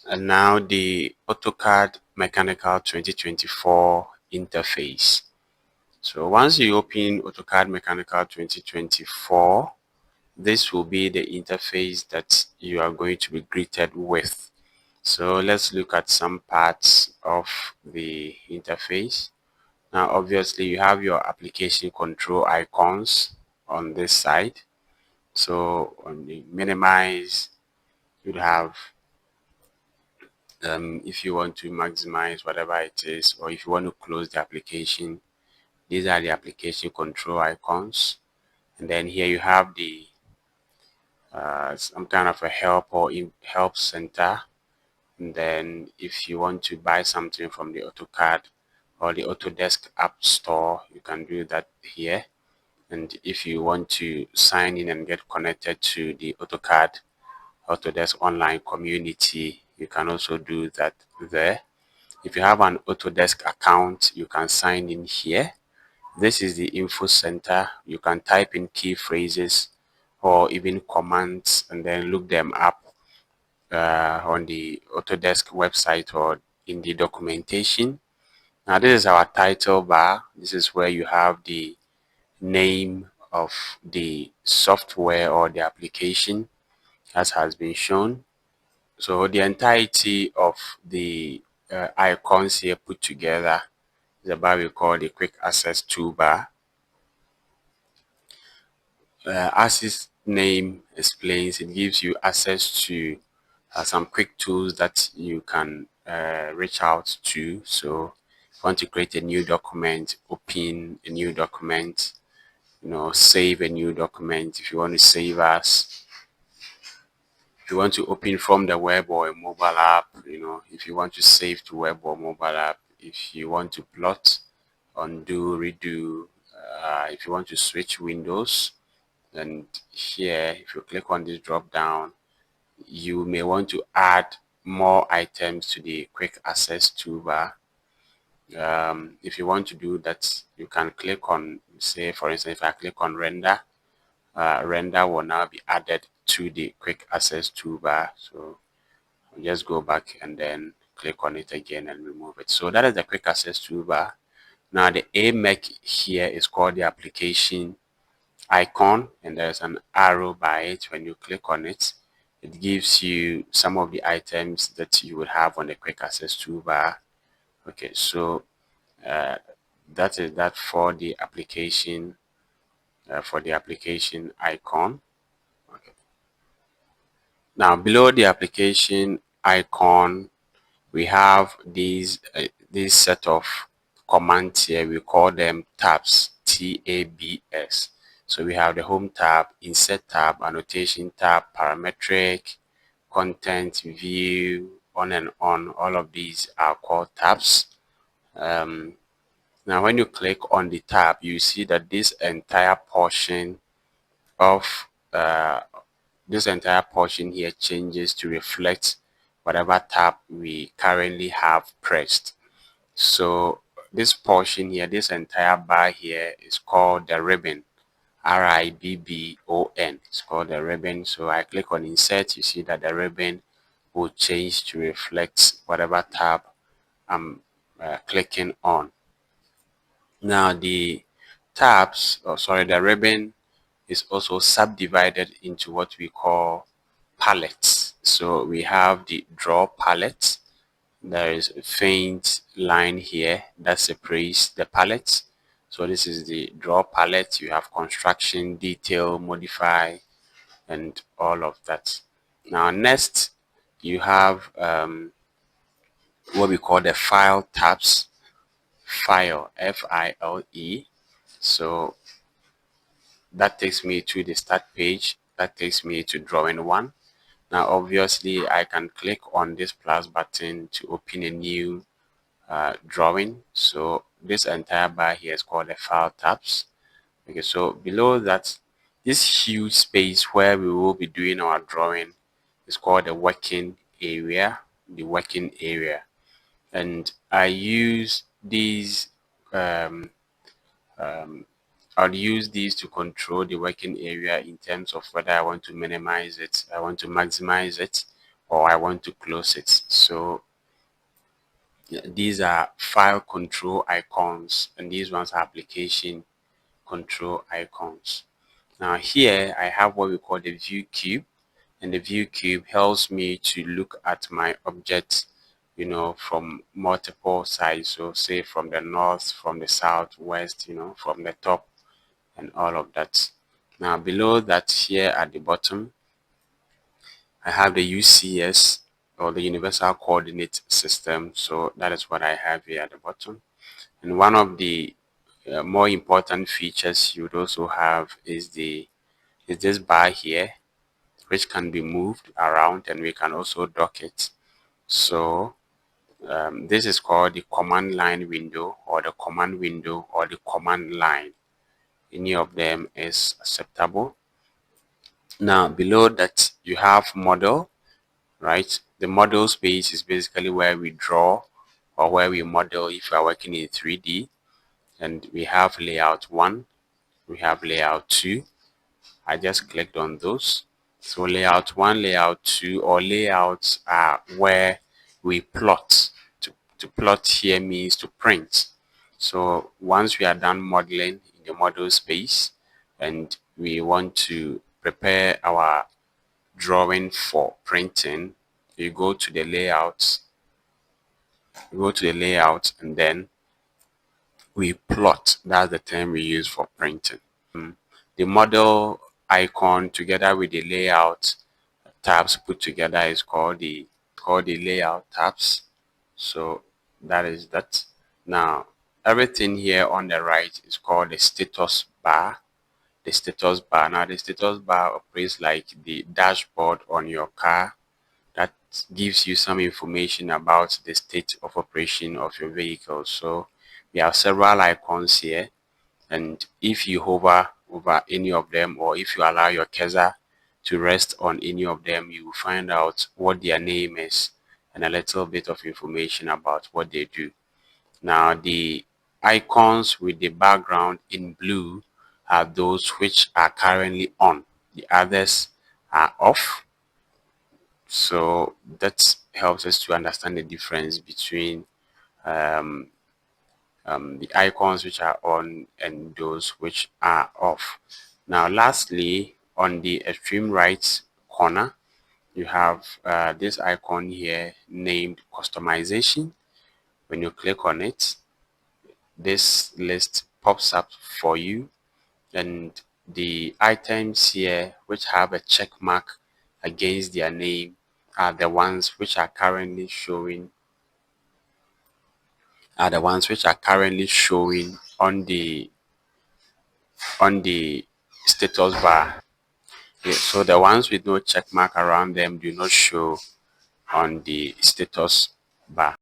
And now the AutoCAD Mechanical 2024 interface. So once you open AutoCAD Mechanical 2024, this will be the interface that you are going to be greeted with. So let's look at some parts of the interface. Now, obviously, you have your application control icons on this side. So on the minimize, you'd have if you want to maximize whatever it is, or if you want to close the application, these are the application control icons. And then here you have the some kind of a help or help center. And then if you want to buy something from the AutoCAD or the Autodesk App Store, you can do that here. And if you want to sign in and get connected to the AutoCAD Autodesk online community, you can also do that there. If you have an Autodesk account, you can sign in here. This is the info center. You can type in key phrases or even commands and then look them up on the Autodesk website or in the documentation. Now this is our title bar. This is where you have the name of the software or the application as has been shown. So the entirety of the icons here put together is a bar we call the quick access toolbar. As its name explains, it gives you access to some quick tools that you can reach out to. So if you want to create a new document, open a new document, save a new document. If you want to save as, if you want to open from the web or a mobile app, if you want to save to web or mobile app, if you want to plot, undo, redo, if you want to switch windows, and here, if you click on this drop down, you may want to add more items to the quick access toolbar. If you want to do that, you can click on, say, for instance, if I click on render, render will now be added to the quick access toolbar. So I'll just go back and then click on it again and remove it. So that is the quick access toolbar. Now the Mech here is called the application icon, and there's an arrow by it. When you click on it, it gives you some of the items that you would have on the quick access toolbar. Okay, so uh, that is that for the application icon. Okay. Now below the application icon, we have these this set of commands here. We call them tabs, tabs. So we have the home tab, insert tab, annotation tab, parametric, content, view, on and on. All of these are called tabs. Now when you click on the tab, you see that this entire portion of this entire portion here changes to reflect whatever tab we currently have pressed. So this portion here, this entire bar here is called the ribbon, ribbon. It's called the ribbon. So I click on insert, you see that the ribbon will change to reflect whatever tab I'm clicking on. Now the tabs, the ribbon is also subdivided into what we call palettes. So we have the draw palette. There is a faint line here that separates the palettes. So this is the draw palette. You have construction, detail, modify, and all of that. Now next, you have what we call the file tabs. File, F-I-L-E. So that takes me to the start page. That takes me to drawing one. Now obviously I can click on this plus button to open a new drawing. So this entire bar here is called the file tabs. Okay, so below that, this huge space where we will be doing our drawing is called the working area. The working area, and I use these I'll use these to control the working area in terms of whether I want to minimize it, I want to maximize it, or I want to close it. So these are file control icons, and these ones are application control icons. Now here I have what we call the view cube, and the view cube helps me to look at my object, from multiple sides. So say from the north, from the south, west, from the top and all of that. Now below that, here at the bottom, I have the UCS, or the Universal Coordinate System. So that is what I have here at the bottom. And one of the more important features you would also have is this bar here, which can be moved around, and we can also dock it. So this is called the command line window, or the command window, or the command line. Any of them is acceptable. Now below that, you have model, right? The model space is basically where we draw, or where we model if we are working in 3D. And we have layout 1, we have layout 2. I just clicked on those. So layout 1, layout 2, or layouts are where we plot. To plot here means to print. So once we are done modeling in the model space, and we want to prepare our drawing for printing, you go to the layout, and then we plot. That's the term we use for printing. The model icon together with the layout tabs put together is called the layout tabs. So that is that. Now everything here on the right is called the status bar. The status bar. Now the status bar operates like the dashboard on your car, that gives you some information about the state of operation of your vehicle. So we have several icons here, and if you hover over any of them, or if you allow your cursor to rest on any of them, you will find out what their name is and a little bit of information about what they do. Now the icons with the background in blue are those which are currently on, the others are off. So that helps us to understand the difference between the icons which are on and those which are off. Now lastly, on the extreme right corner, you have this icon here named customization. When you click on it, this list pops up for you, and the items here which have a check mark against their name are the ones which are currently showing on the status bar. Yeah, so the ones with no check mark around them do not show on the status bar.